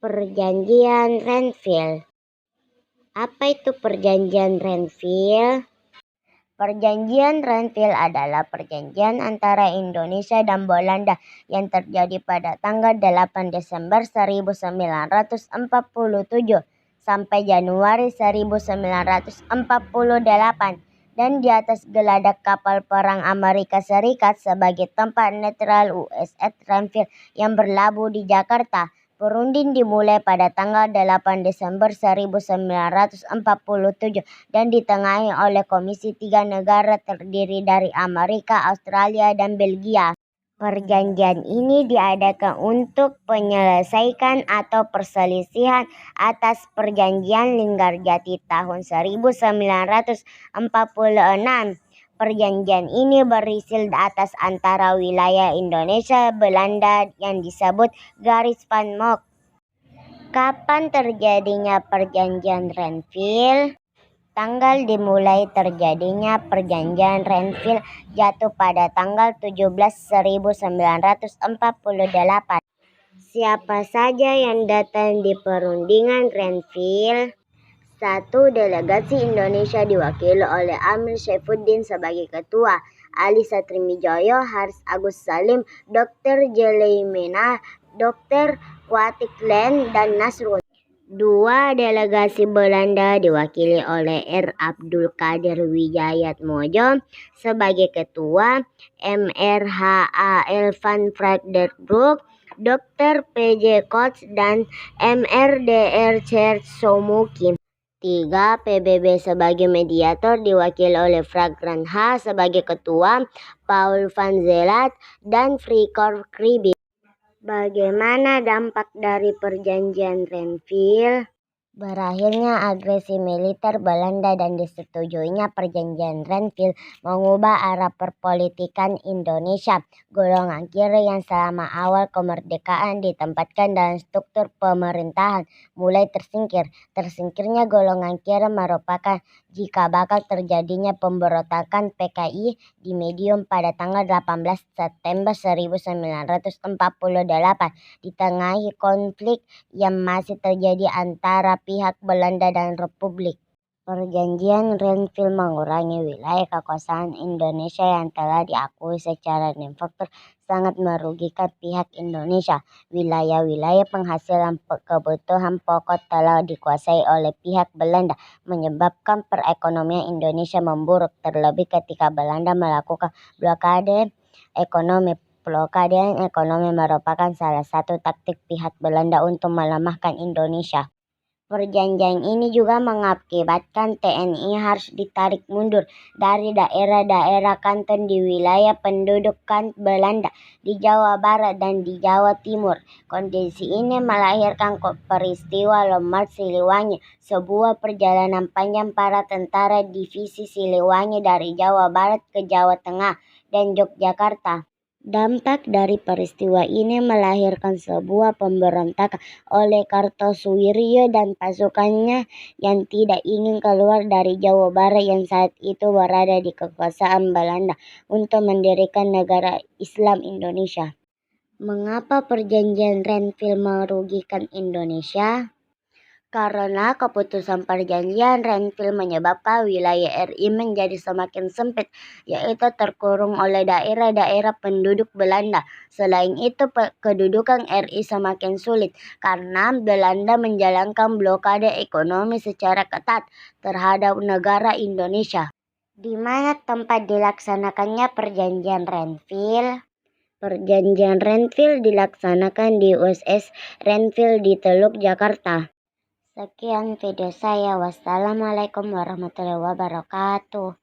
Perjanjian Renville. Apa itu Perjanjian Renville? Perjanjian Renville adalah perjanjian antara Indonesia dan Belanda yang terjadi pada tanggal 8 Desember 1947 sampai Januari 1948 dan di atas geladak kapal perang Amerika Serikat sebagai tempat netral USS Renville yang berlabuh di Jakarta. Perunding dimulai pada tanggal 8 Desember 1947 dan ditengahi oleh Komisi 3 negara terdiri dari Amerika, Australia, dan Belgia. Perjanjian ini diadakan untuk menyelesaikan atau perselisihan atas Perjanjian Linggarjati tahun 1946. Perjanjian ini berisi atas antara wilayah Indonesia Belanda yang disebut Garis Van Mock. Kapan terjadinya Perjanjian Renville? Tanggal dimulai terjadinya Perjanjian Renville jatuh pada tanggal 17/1948. Siapa saja yang datang di perundingan Renville? 1. Delegasi Indonesia diwakili oleh Amir Saifuddin sebagai ketua, Ali Satrimijoyo, Haris Agus Salim, Dr. Jeleimena, Dr. Kwatik Len, dan Nasrun. 2. Delegasi Belanda diwakili oleh R. Abdul Qadir Wijayatmojo sebagai ketua, MRHAL van Frederiksburg, Dr. PJ Koch, dan MRDR Chersomukim. 3. PBB sebagai mediator diwakili oleh Fragrant H sebagai ketua, Paul van Zelat, dan Frikor Kribi. Bagaimana dampak dari Perjanjian Renville? Berakhirnya agresi militer Belanda dan disetujuinya Perjanjian Renville mengubah arah perpolitikan Indonesia. Golongan kiri yang selama awal kemerdekaan ditempatkan dalam struktur pemerintahan mulai tersingkir. Tersingkirnya golongan kiri merupakan jika bakal terjadinya pemberontakan PKI di Medium pada tanggal 18 September 1948 ditengahi konflik yang masih terjadi antara pihak Belanda dan Republik. Perjanjian Renville mengurangi wilayah kekuasaan Indonesia yang telah diakui secara de facto sangat merugikan pihak Indonesia. Wilayah-wilayah penghasilan kebutuhan pokok telah dikuasai oleh pihak Belanda, menyebabkan perekonomian Indonesia memburuk, terlebih ketika Belanda melakukan blokade ekonomi. Blokade ekonomi merupakan salah satu taktik pihak Belanda untuk melemahkan Indonesia. Perjanjian ini juga mengakibatkan TNI harus ditarik mundur dari daerah-daerah kanton di wilayah pendudukan Belanda di Jawa Barat dan di Jawa Timur. Kondisi ini melahirkan peristiwa Lomart Siliwangi, sebuah perjalanan panjang para tentara divisi Siliwangi dari Jawa Barat ke Jawa Tengah dan Yogyakarta. Dampak dari peristiwa ini melahirkan sebuah pemberontakan oleh Kartosuwiryo dan pasukannya yang tidak ingin keluar dari Jawa Barat yang saat itu berada di kekuasaan Belanda untuk mendirikan negara Islam Indonesia. Mengapa Perjanjian Renville merugikan Indonesia? Karena keputusan Perjanjian Renville menyebabkan wilayah RI menjadi semakin sempit, yaitu terkurung oleh daerah-daerah penduduk Belanda. Selain itu, kedudukan RI semakin sulit karena Belanda menjalankan blokade ekonomi secara ketat terhadap negara Indonesia. Di mana tempat dilaksanakannya Perjanjian Renville? Perjanjian Renville dilaksanakan di USS Renville di Teluk Jakarta. Sekian video saya. Wassalamualaikum warahmatullahi wabarakatuh.